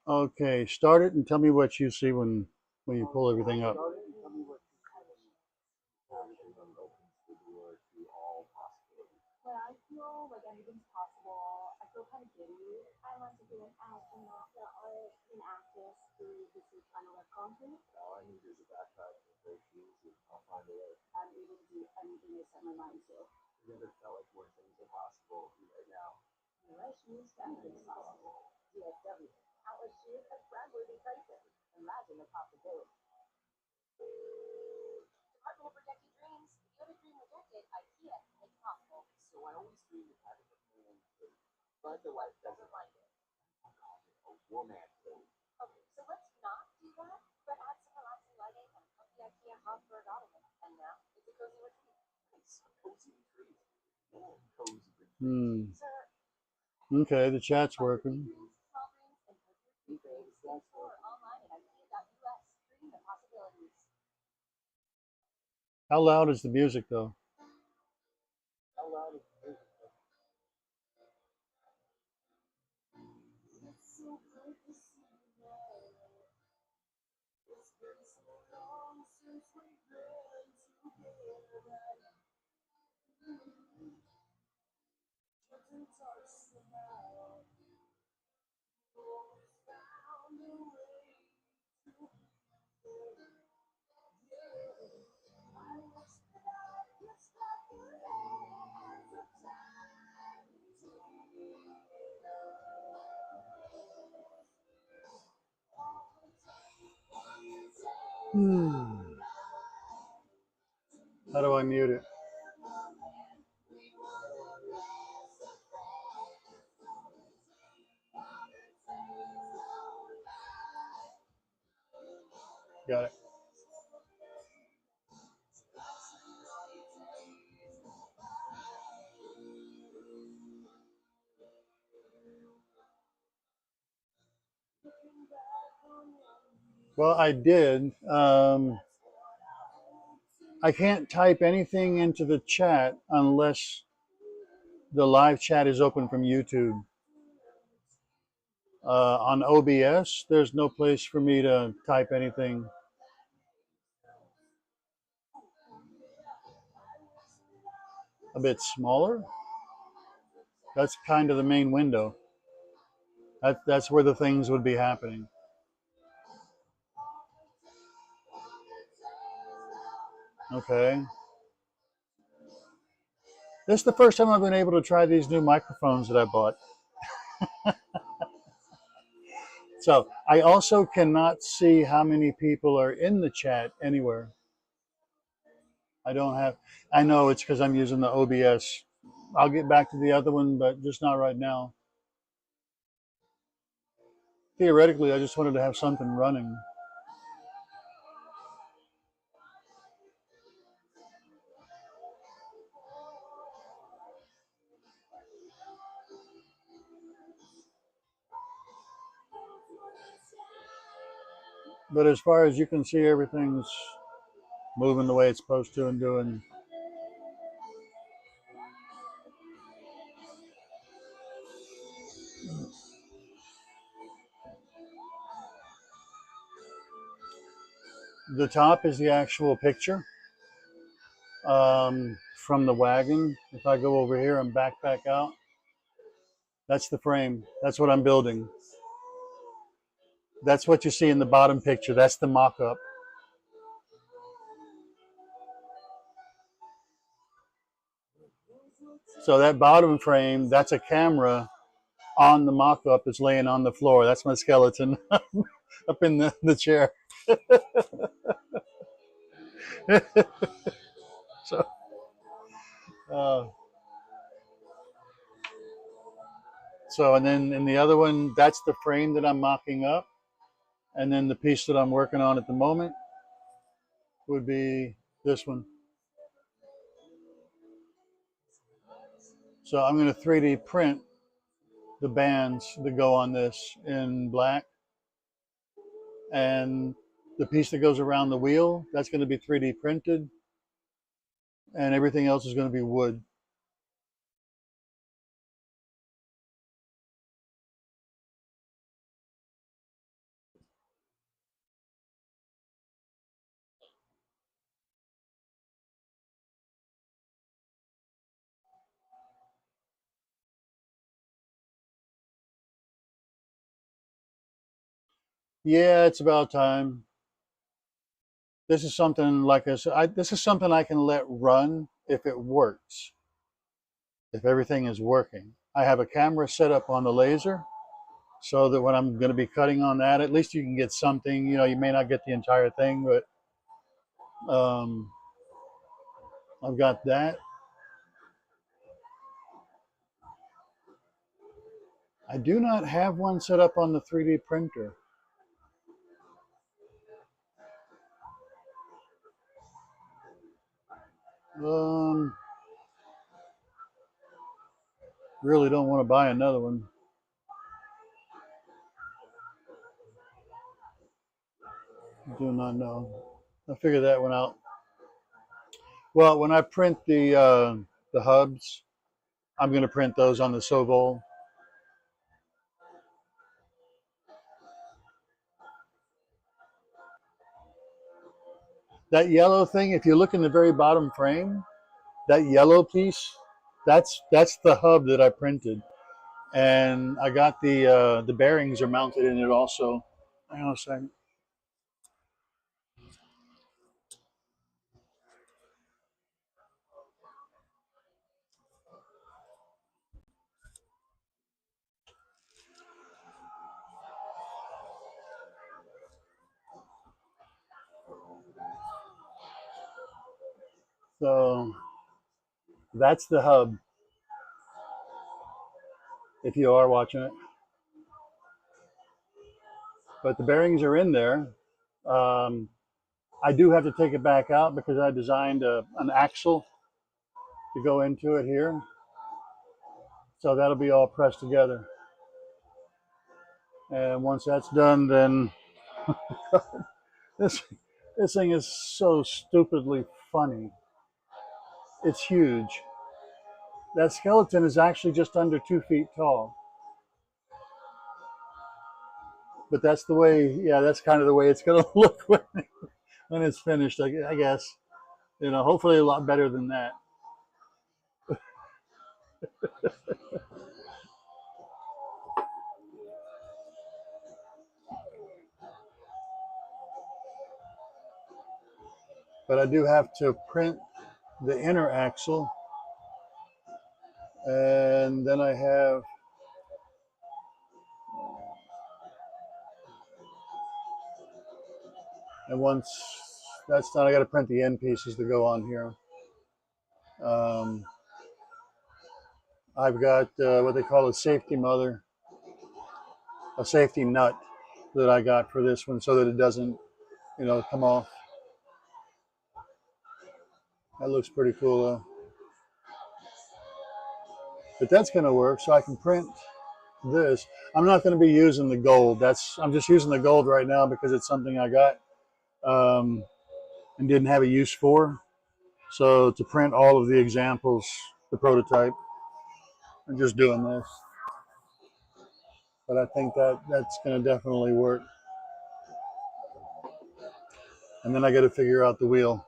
Okay, start it and tell me what you see when you pull everything up. Hmm. Okay, the chat's working. How loud is the music though? Hmm. How do I mute it? Got it. Well, I did. I can't type anything into the chat unless the live chat is open from YouTube. On OBS, there's no place for me to type anything. A bit smaller. That's kind of the main window. That's where the things would be happening. Okay. This is the first time I've been able to try these new microphones that I bought. So I also cannot see how many people are in the chat anywhere. I don't have, I know it's because I'm using the OBS. I'll get back to the other one, but just not right now. Theoretically, I just wanted to have something running. But as far as you can see, everything's moving the way it's supposed to and doing. The top is the actual picture from the wagon. If I go over here and back out, that's the frame. That's what I'm building. That's what you see in the bottom picture. That's the mock-up. So that bottom frame, that's a camera on the mock-up that's laying on the floor. That's my skeleton up in the chair. so, uh, and then in the other one, that's the frame that I'm mocking up. And then the piece that I'm working on at the moment would be this one. So I'm going to 3D print the bands that go on this in black. and the piece that goes around the wheel, that's going to be 3D printed, and everything else is going to be wood. Yeah, it's about time. This is something, like I said, this is something I can let run if it works, if everything is working. I have a camera set up on the laser so that when I'm going to be cutting on that, at least you can get something. You know, you may not get the entire thing, but I've got that. I do not have one set up on the 3D printer. Um, really don't want to buy another one. Do not know. I'll figure that one out. Well, when I print the hubs, I'm going to print those on the Sovol. That yellow thing, if you look in the very bottom frame, that yellow piece, that's the hub that I printed, and I got the bearings are mounted in it also. Hang on a second. So that's the hub. If you are watching it, but the bearings are in there. Um, I do have to take it back out because I designed an axle to go into it here. So that'll be all pressed together. And once that's done, then this this thing is so stupidly funny. It's huge. That skeleton is actually just under 2 feet tall. But that's the way, yeah, that's kind of the way it's going to look when it's finished, I guess. You know, hopefully a lot better than that. But I do have to print the inner axle, and then I have and once that's done, I got to print the end pieces to go on here. um, I've got what they call a safety mother, a safety nut that I got for this one so that it doesn't, you know, come off. That looks pretty cool though. But that's going to work, so I can print this. I'm not going to be using the gold. I'm just using the gold right now because it's something I got and didn't have a use for. So to print all of the examples, the prototype, I'm just doing this. But I think that's going to definitely work. And then I got to figure out the wheel.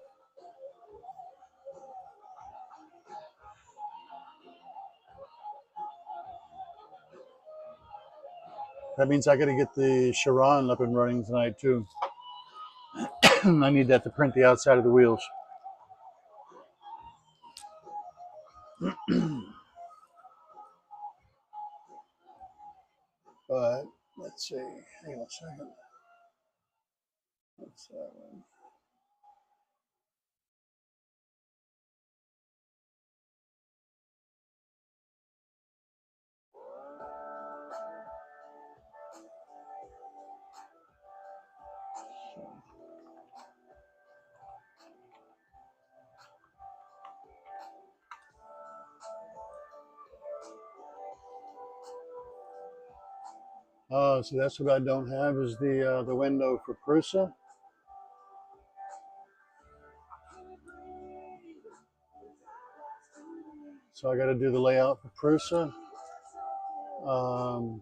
That means I got to get the Chiron up and running tonight too. I need that to print the outside of the wheels. But let's see. Hang on a second. What's that one? Oh, so that's what I don't have is the window for Prusa. So I got to do the layout for Prusa. Um,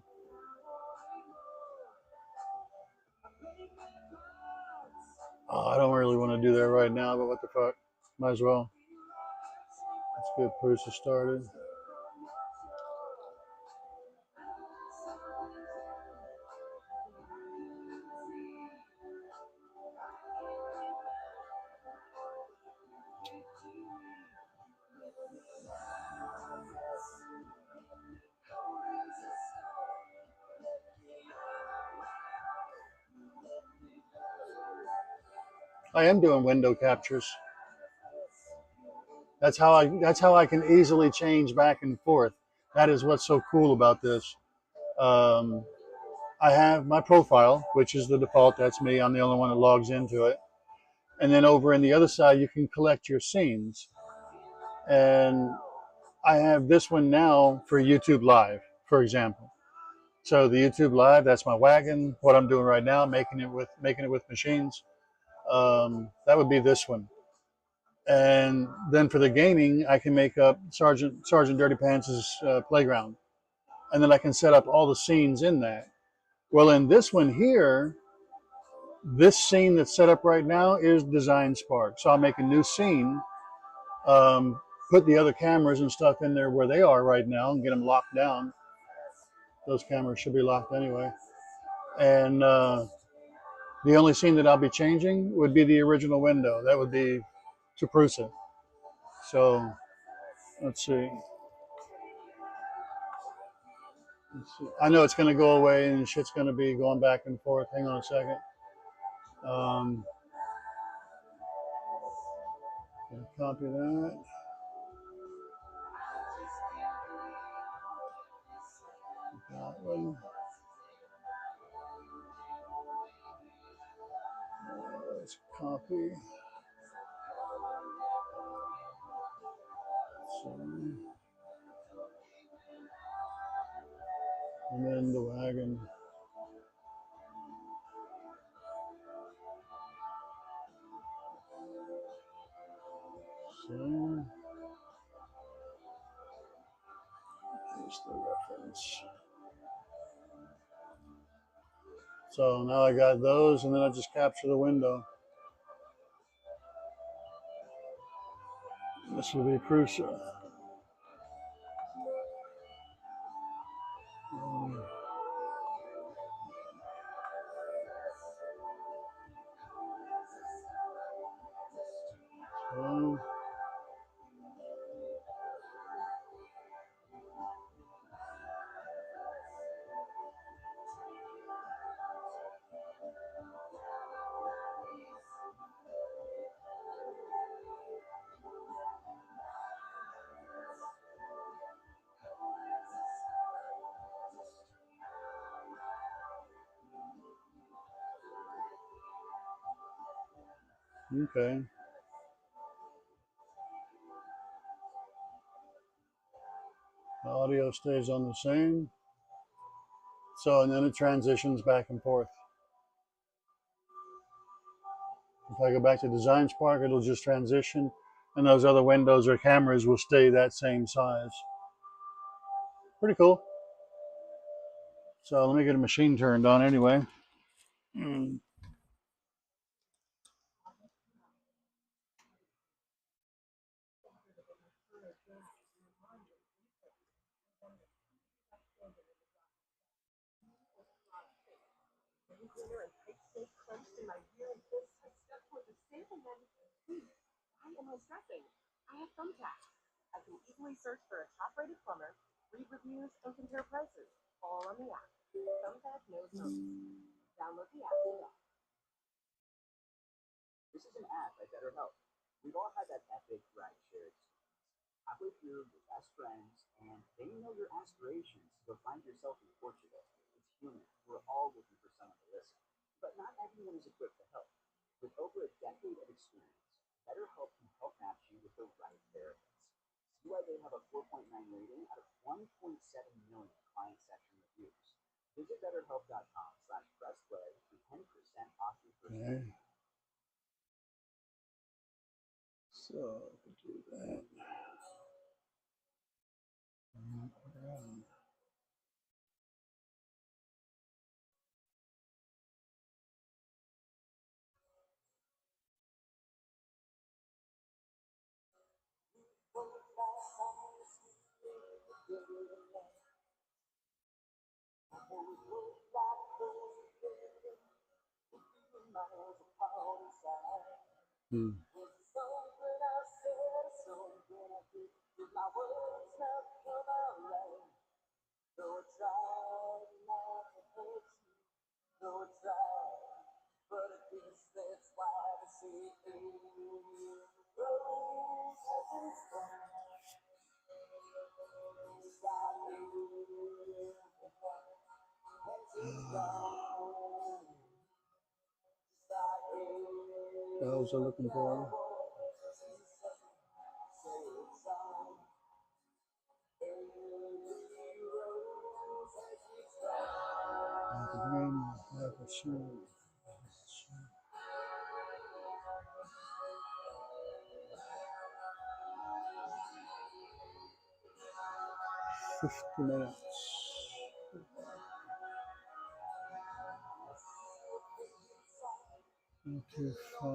oh, I don't really want to do that right now, but what the fuck? Might as well. Let's get Prusa started. I am doing window captures. That's how I can easily change back and forth. That is what's so cool about this. Um, I have my profile, which is the default. That's me. I'm the only one that logs into it. And then over in the other side, you can collect your scenes. And I have this one now for YouTube Live, for example. So the YouTube Live, that's my wagon. What I'm doing right now, making it with machines. That would be this one. And then for the gaming, I can make up Sergeant Dirty Pants' playground, and then I can set up all the scenes in that. Well, in this one here, this scene that's set up right now is Design Spark. So I'll make a new scene, put the other cameras and stuff in there where they are right now, and get them locked down. Those cameras should be locked anyway. And the only scene that I'll be changing would be the original window. That would be to Prusa. So let's see. I know it's going to go away and shit's going to be going back and forth. Hang on a second. Um, Copy that. That one. Let's copy. So, and then the wagon. So, here's the reference. So now I got those, and then I just capture the window. This will be Prusa. Um, so, okay. The audio stays on the same. So, and then it transitions back and forth. If I go back to Design Spark, it'll just transition, and those other windows or cameras will stay that same size. Pretty cool. So let me get a machine turned on anyway. Okay. So do that. Hmm. Those are looking for. Have a shoe. 50 minutes. Into 5.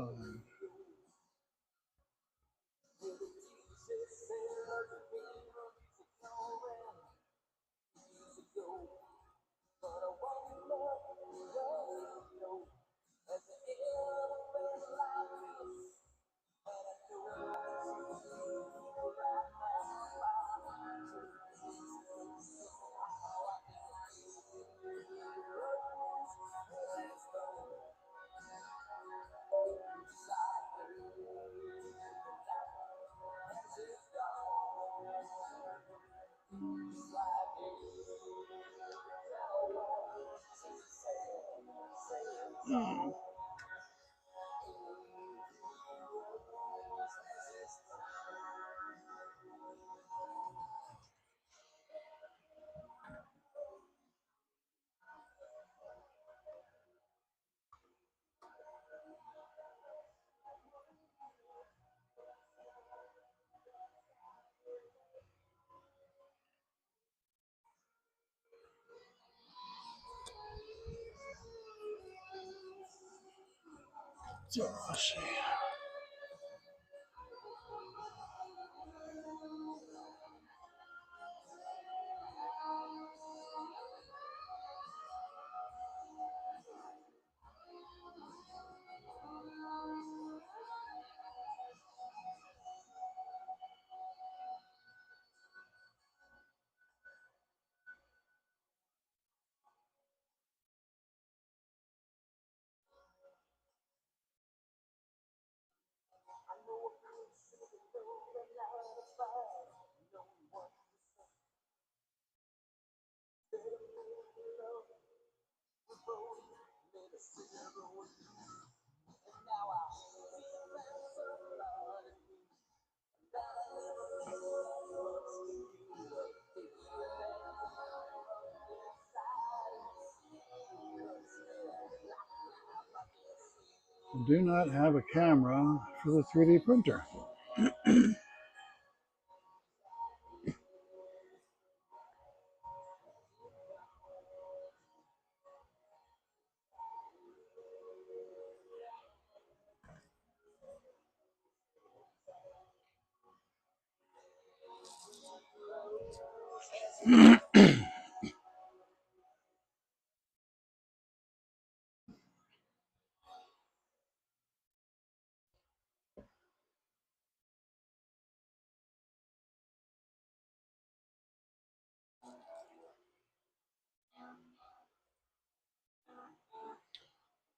So let's see. Do not have a camera for the 3D printer.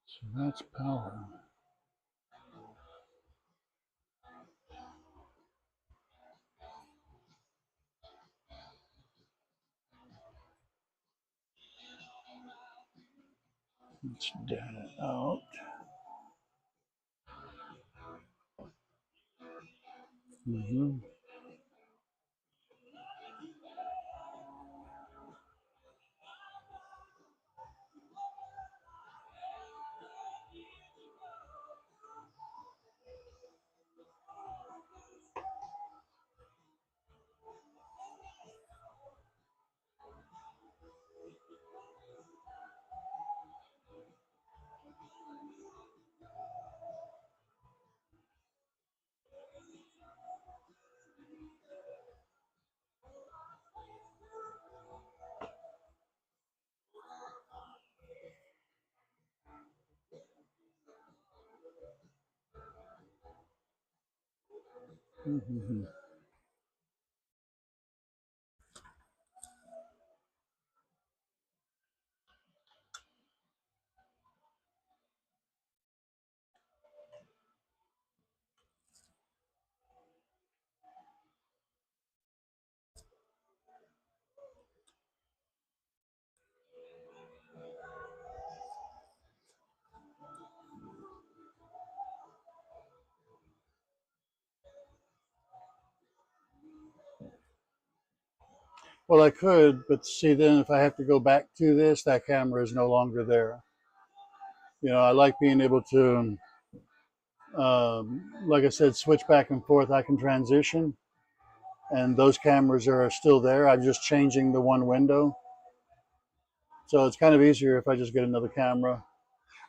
So that's power. Let's data out. Mm-hmm. Mhm. Well, I could, but see, then if I have to go back to this, that camera is no longer there. You know, I like being able to, like I said, switch back and forth. I can transition, and those cameras are still there. I'm just changing the one window. So it's kind of easier if I just get another camera.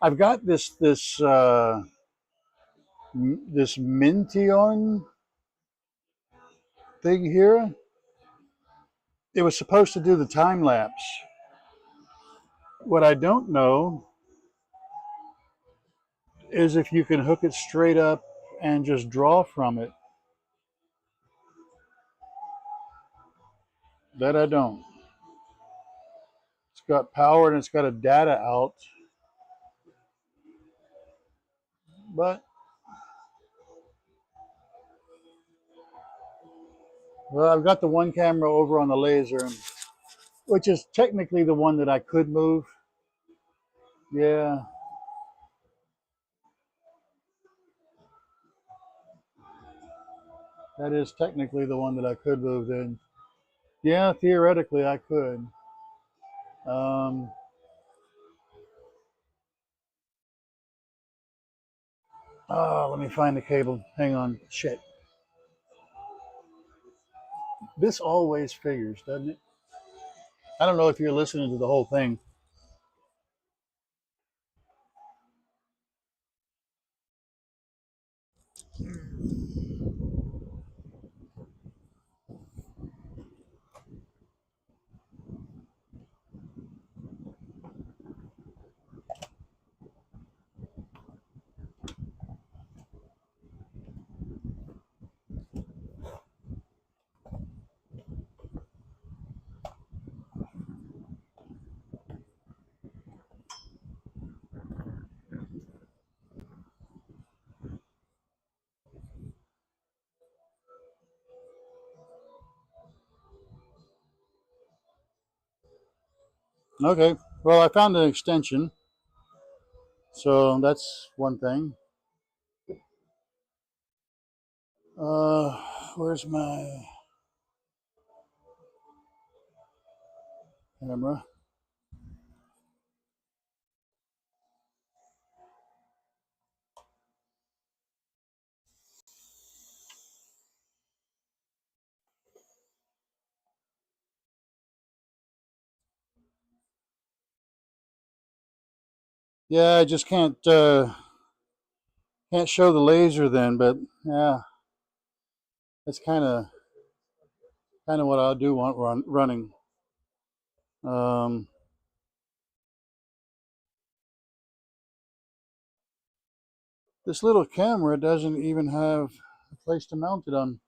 I've got this Mintion thing here. It was supposed to do the time lapse. What I don't know is if you can hook it straight up and just draw from it. That I don't. It's got power and it's got a data out, but well, I've got the one camera over on the laser, which is technically the one that I could move. Yeah, that is technically the one that I could move then. Yeah, theoretically I could. Um, oh, let me find the cable. Hang on. Shit. This always figures, doesn't it? I don't know if you're listening to the whole thing. Okay. Well, I found an extension, so that's one thing. Uh, where's my camera? Yeah, I just can't show the laser then, but yeah, that's kind of what I do want running. Um, this little camera doesn't even have a place to mount it on.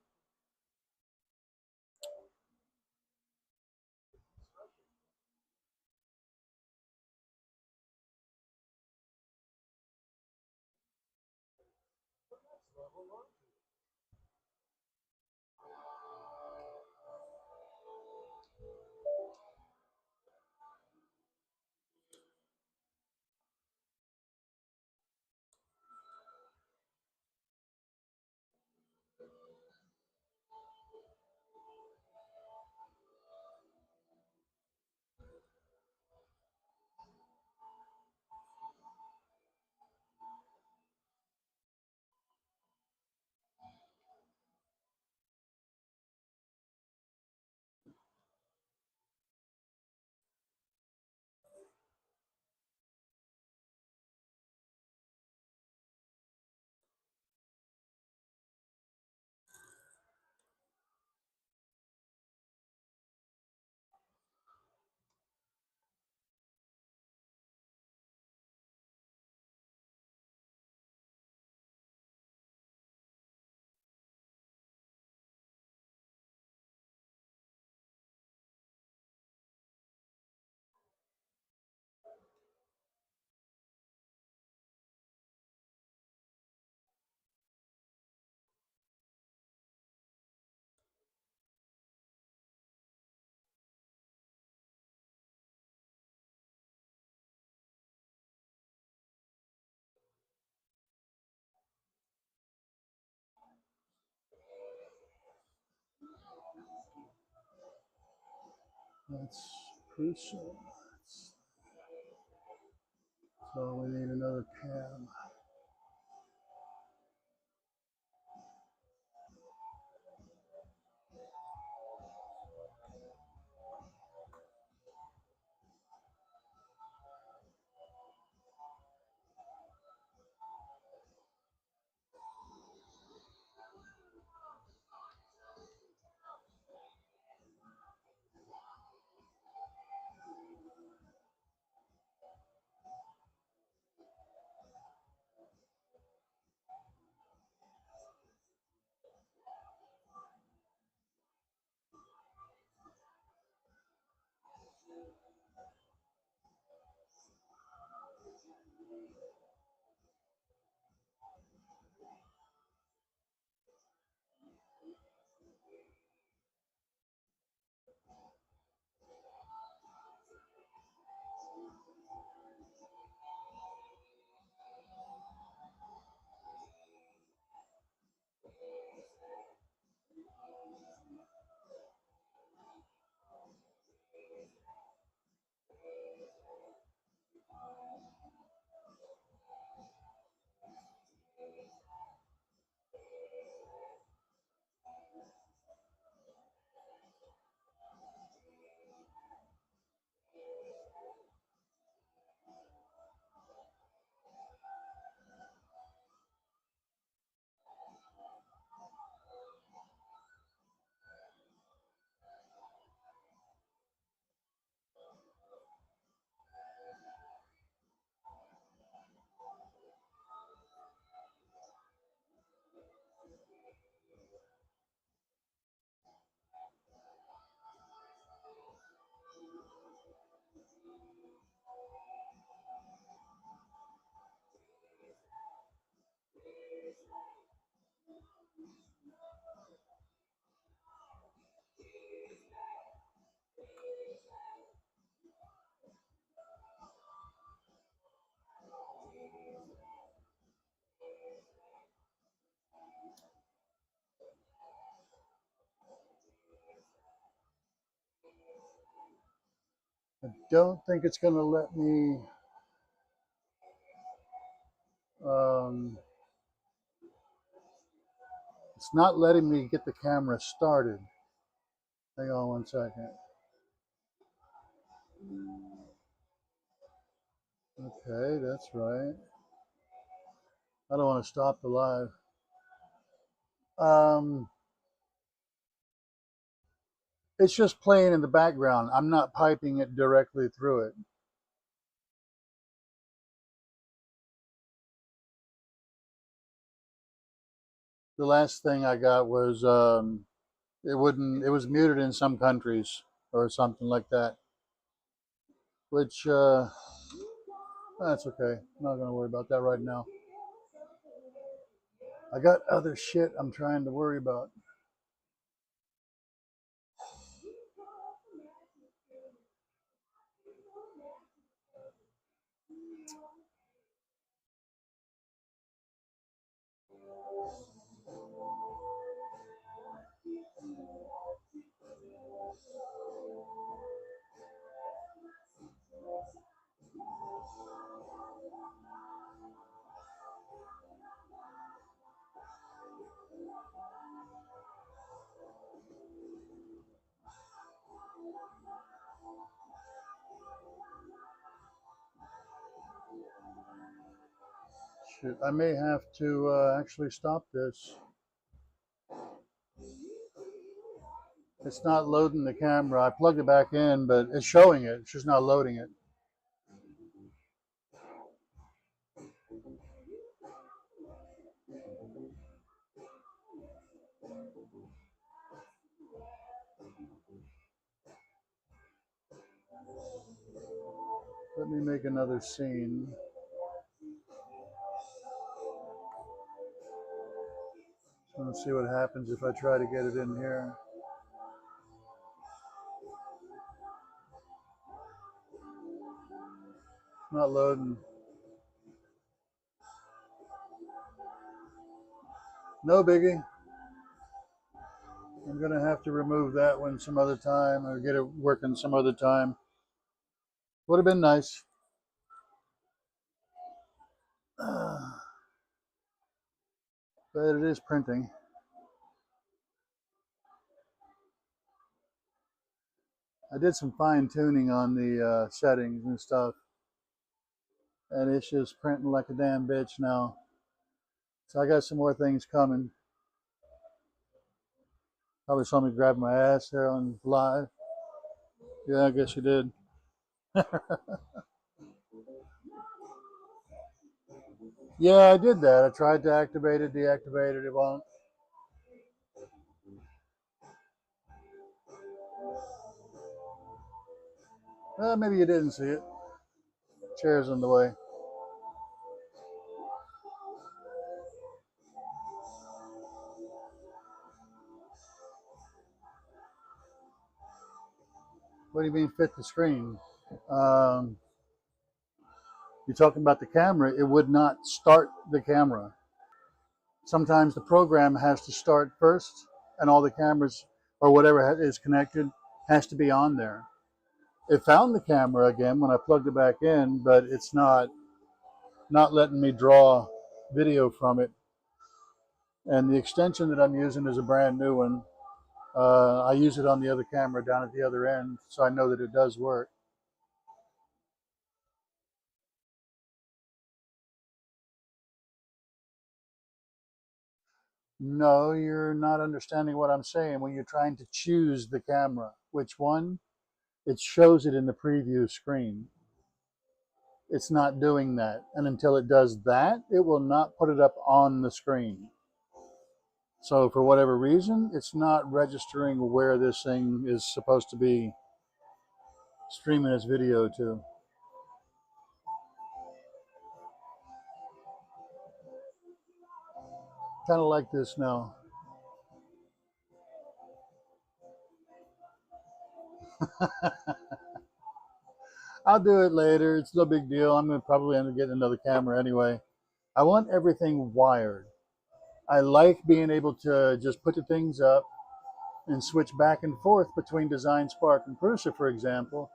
That's crucial. So we need another cam. I don't think it's going to let me. Um, it's not letting me get the camera started. Hang on one second. Okay, that's right. I don't want to stop the live. Um, it's just playing in the background. I'm not piping it directly through it. The last thing I got was it wouldn't. It was muted in some countries or something like that. Which that's okay. I'm not gonna worry about that right now. I got other shit I'm trying to worry about. Shoot, I may have to actually stop this. It's not loading the camera. I plugged it back in, but it's showing it. It's just not loading it. Let me make another scene. Just want to see what happens if I try to get it in here. It's not loading. No biggie. I'm gonna have to remove that one some other time or get it working some other time. Would have been nice. But it is printing. I did some fine tuning on the settings and stuff, and it's just printing like a damn bitch now. So I got some more things coming. Probably saw me grab my ass there on live. Yeah, I guess you did. Yeah, I did that. I tried to activate it, deactivated it, won't. Maybe you didn't see it. Chair's in the way. What do you mean fit the screen? Um, you're talking about the camera. It would not start the camera. Sometimes the program has to start first, and all the cameras or whatever is connected has to be on there. It found the camera again when I plugged it back in, but it's not letting me draw video from it. And the extension that I'm using is a brand new one. I use it on the other camera down at the other end, so I know that it does work. No, you're not understanding what I'm saying. When you're trying to choose the camera, which one, it shows it in the preview screen. It's not doing that. And until it does that, it will not put it up on the screen. So for whatever reason, it's not registering where this thing is supposed to be streaming its video to. Kind of like this now. I'll do it later. It's no big deal. I'm going to probably end up getting another camera anyway. I want everything wired. I like being able to just put the things up and switch back and forth between Design Spark and Prusa, for example.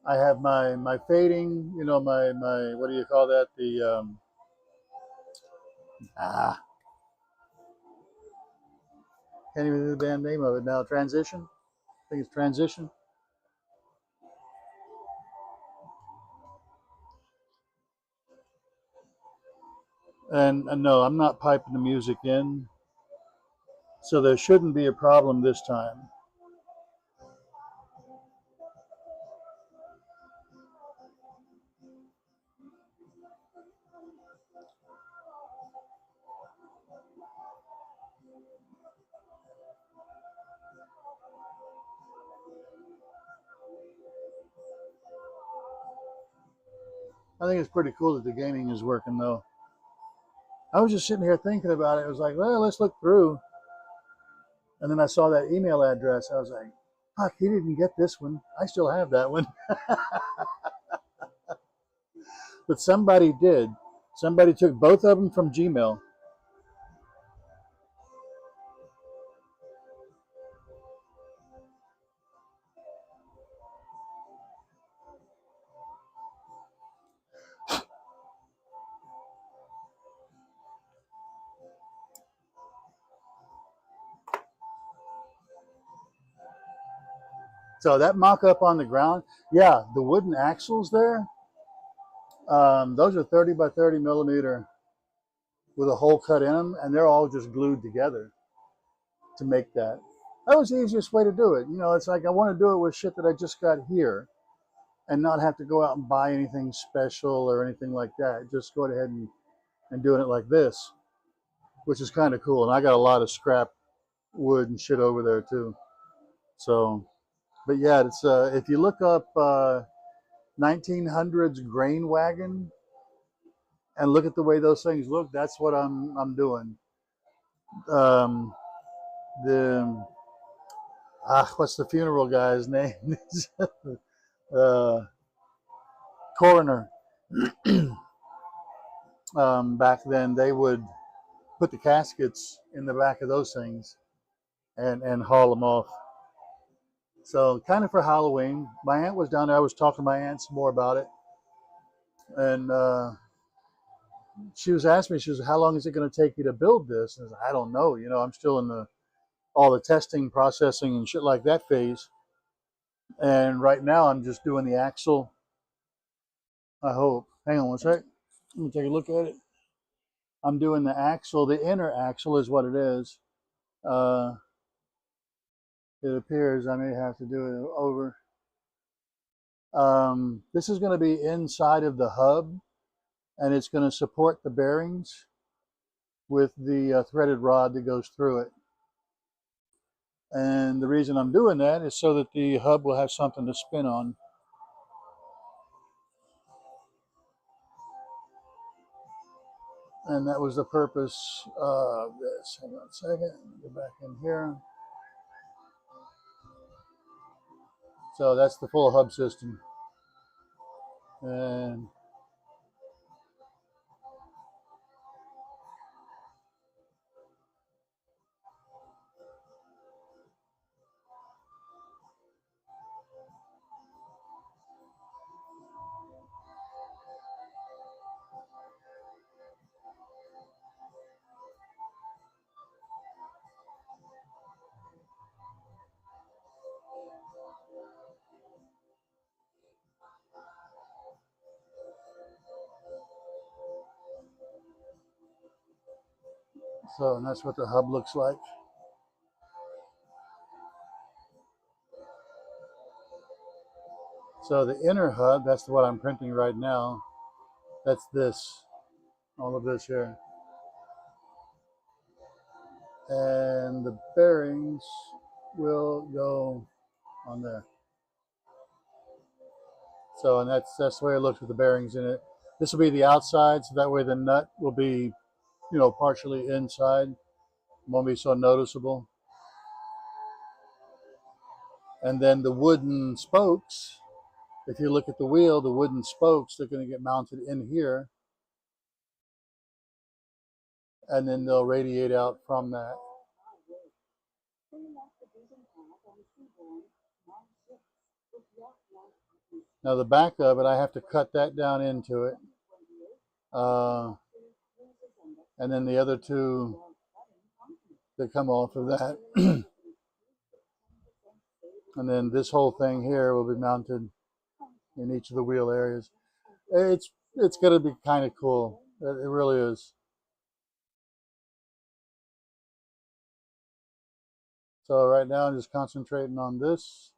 I have my fading, you know, my what do you call that? The ah, can't even do the damn name of it now. Transition. I think it's transition. And no, I'm not piping the music in, so there shouldn't be a problem this time. I think it's pretty cool that the gaming is working though. I was just sitting here thinking about it. It was like, well, let's look through. And then I saw that email address. I was like, fuck, he didn't get this one. I still have that one. But somebody did. Somebody took both of them from Gmail. So that mock-up on the ground, yeah, the wooden axles there, those are 30 by 30 millimeter with a hole cut in them, and they're all just glued together to make that. That was the easiest way to do it. You know, it's like I want to do it with shit that I just got here and not have to go out and buy anything special or anything like that. Just go ahead and doing it like this, which is kind of cool. And I got a lot of scrap wood and shit over there too. So, but yeah, it's if you look up 1900s grain wagon and look at the way those things look, that's what I'm doing. Um, the what's the funeral guy's name? uh, Coroner. Back then, they would put the caskets in the back of those things, and haul them off. So kind of for Halloween. My aunt was down there. I was talking to my aunt some more about it, and she was asking me, she was, how long is it going to take you to build this? And I was like, I don't know. You know, I'm still in the all the testing, processing, and shit like that phase. And right now, I'm just doing the axle. I hope. Hang on one sec. Let me take a look at it. I'm doing the axle. The inner axle is what it is. Uh, it appears I may have to do it over. This is going to be inside of the hub, and it's going to support the bearings with the threaded rod that goes through it. And the reason I'm doing that is so that the hub will have something to spin on. And that was the purpose of this. Hang on a second. Get back in here. So that's the full hub system. And so and that's what the hub looks like. So the inner hub, that's what I'm printing right now. That's this, all of this here. And the bearings will go on there. So, and that's the way it looks with the bearings in it. This will be the outside, so that way the nut will be, you know, partially inside. Won't be so noticeable. And then the wooden spokes, if you look at the wheel, the wooden spokes, they're going to get mounted in here, and then they'll radiate out from that. Now the back of it, I have to cut that down into it. And then the other two that come off of that. And then this whole thing here will be mounted in each of the wheel areas. It's going to be kind of cool. It really is. So right now I'm just concentrating on this.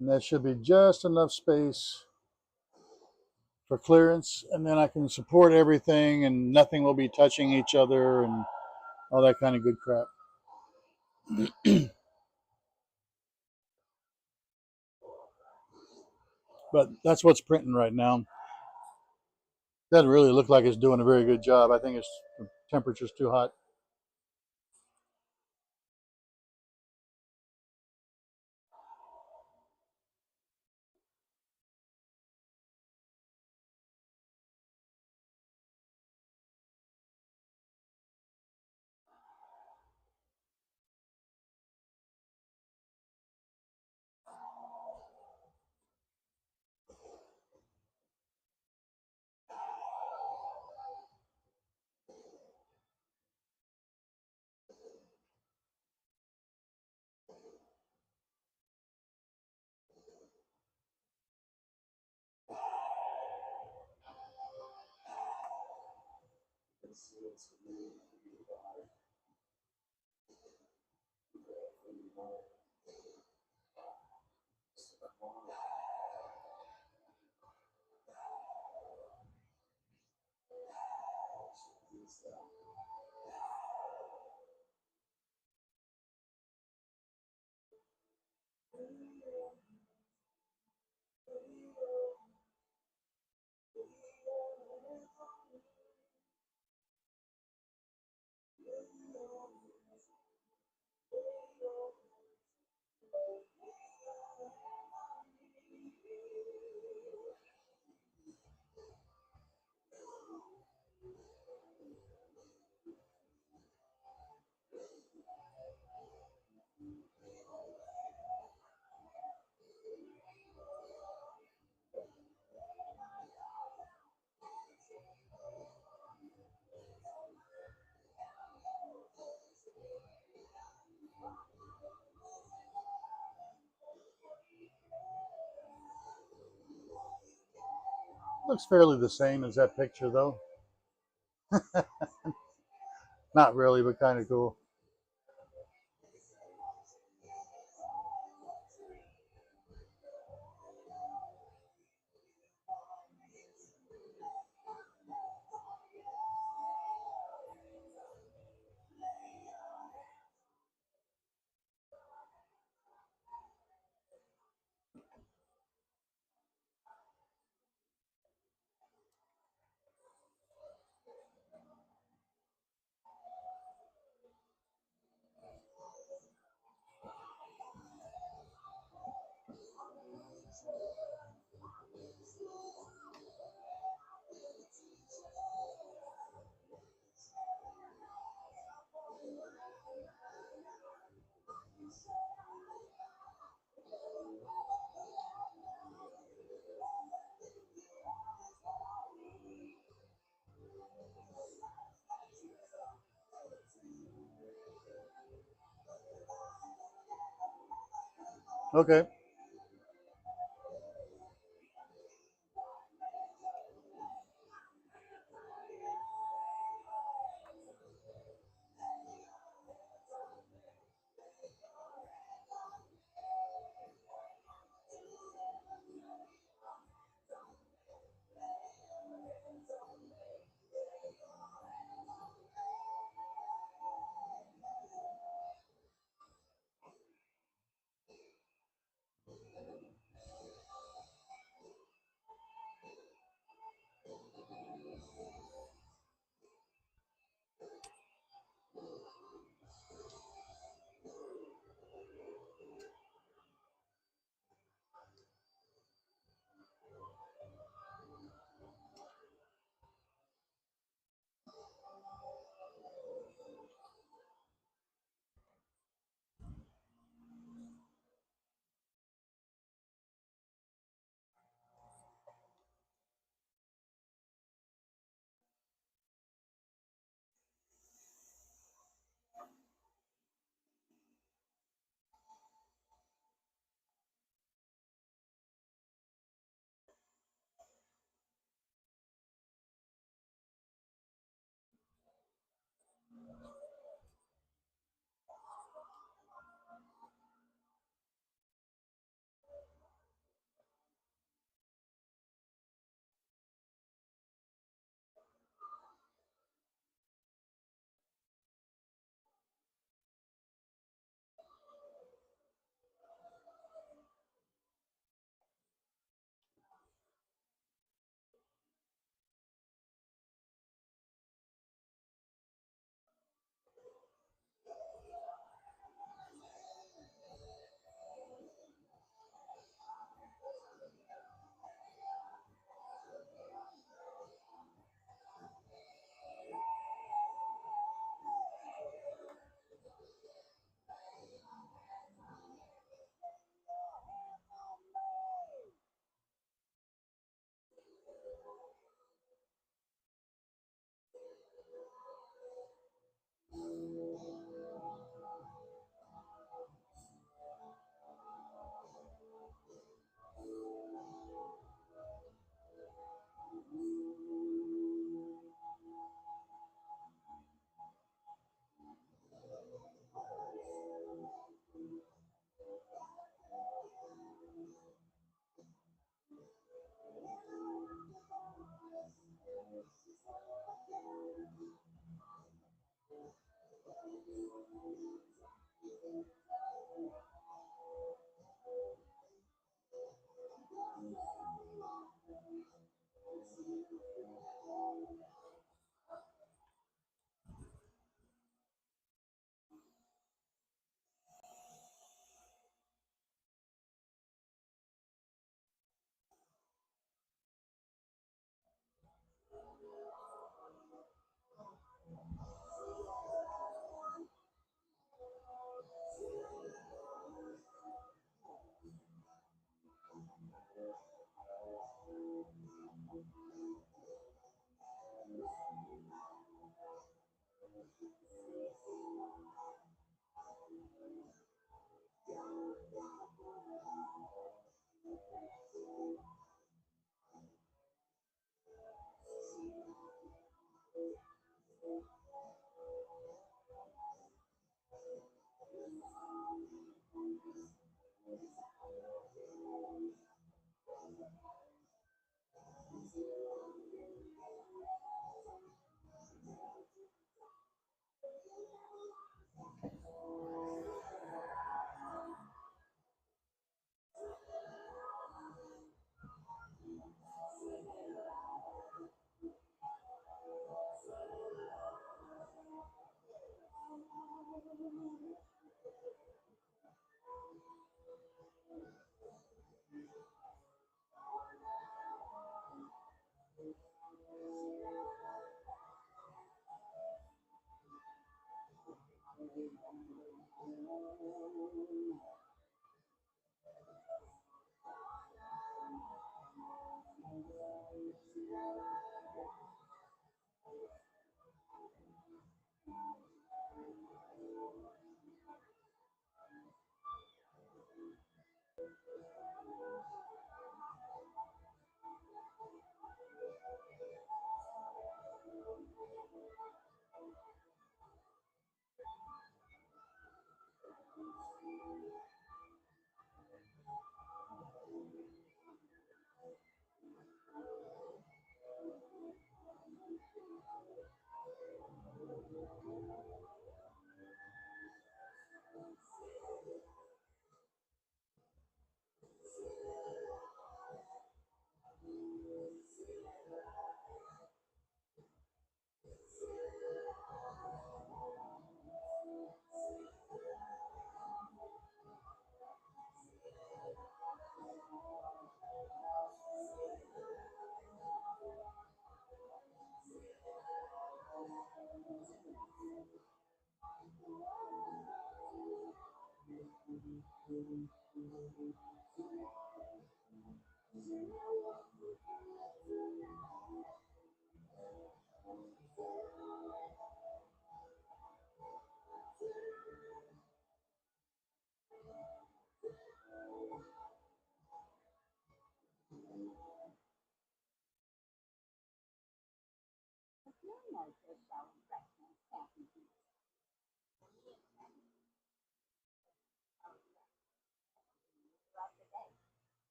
And that should be just enough space for clearance, and then I can support everything and nothing will be touching each other and all that kind of good crap. But that's what's printing right now. Doesn't really look like it's doing a very good job. I think it's the temperature's too hot. Looks fairly the same as that picture, though. Not really, but kind of cool. Okay.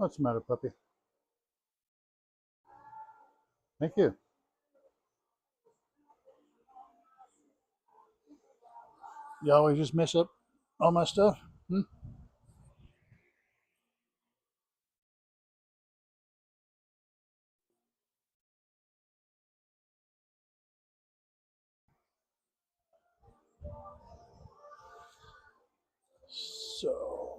What's the matter, puppy? Thank you. You always just mess up all my stuff? Hmm? So,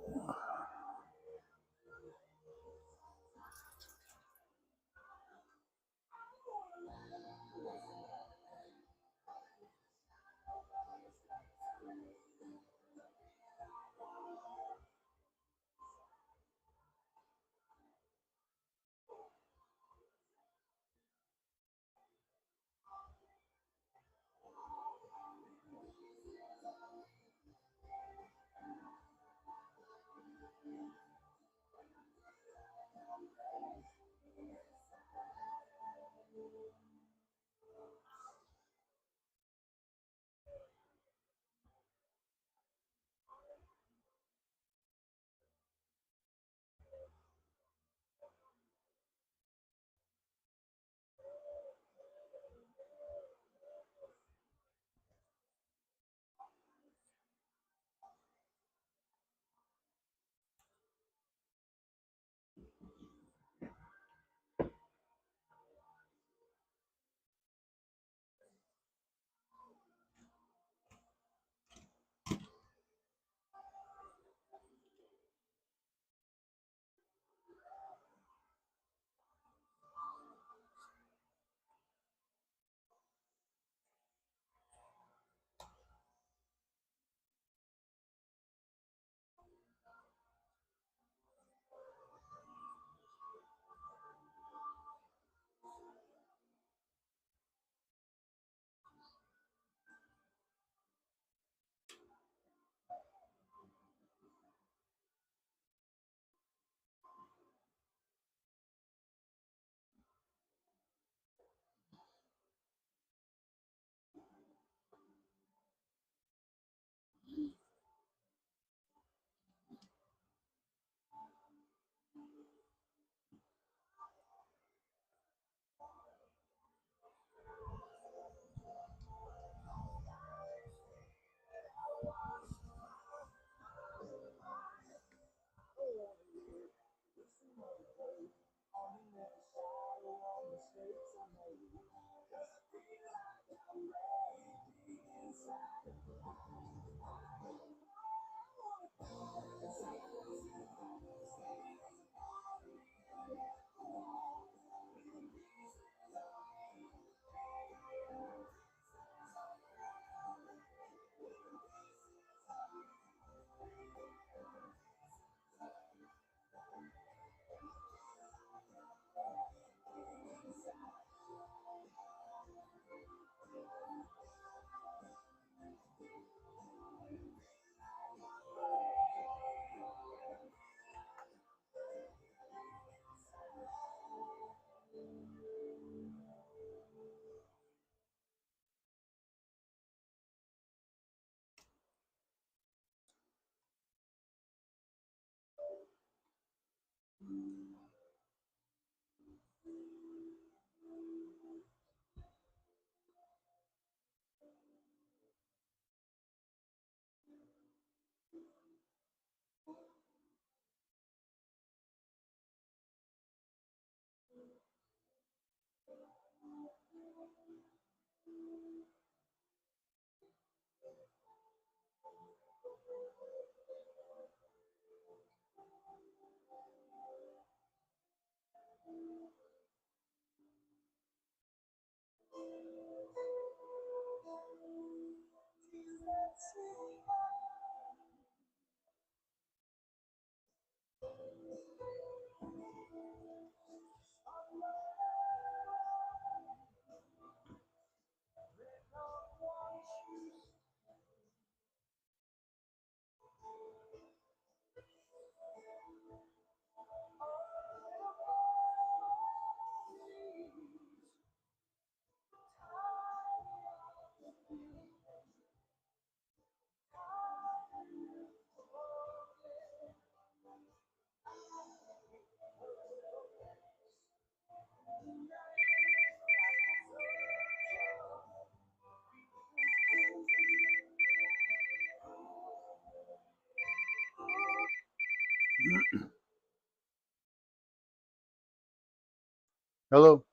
Hello.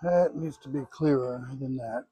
That needs to be clearer than that.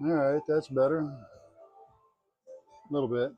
All right, that's better. A little bit.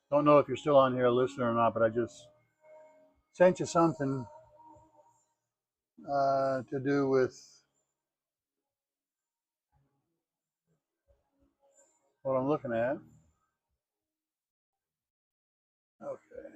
Don't know if you're still on here listening or not, but I just sent you something to do with what I'm looking at. Okay.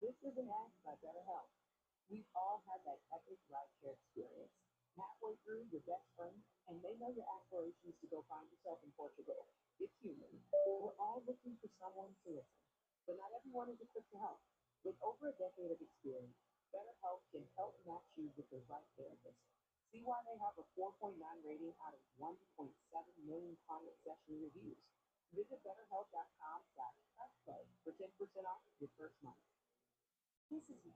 This is an ad by BetterHelp. We've all had that epic rideshare experience. Halfway through, your best friend, and they know your aspirations to go find yourself in Portugal. It's human. We're all looking for someone to listen, but not everyone is equipped to help. With over a decade of experience, BetterHelp can help match you with the right therapist. See why they have a 4.9 rating out of 1.7 million client session reviews. Visit BetterHelp.com/TrackPlay for 10% off your first month. This is me.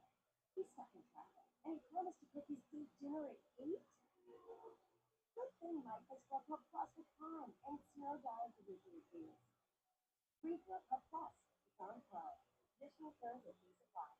He's stuck in traffic, and he promised to cook his big dinner at 8. Good thing Mike has Grubhub Plus with Prime and $0 delivery fees. Free Grubhub Plus. It's on Pro. Additional terms and fees apply.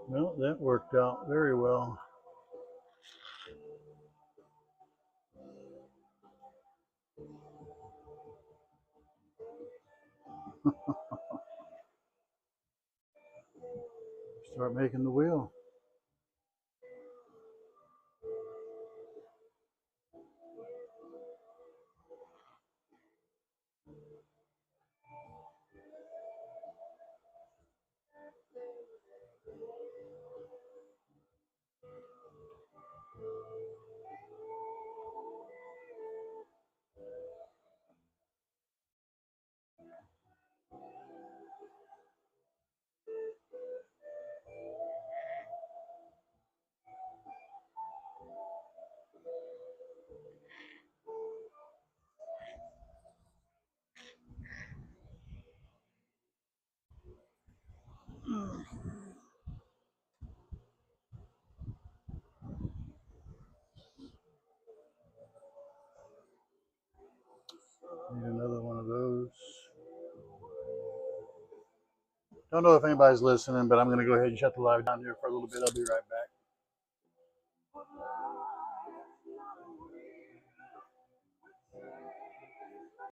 Well, that worked out very well. Start making the wheel. Need another one of those. Don't know if anybody's listening, but I'm going to go ahead and shut the live down here for a little bit. I'll be right back.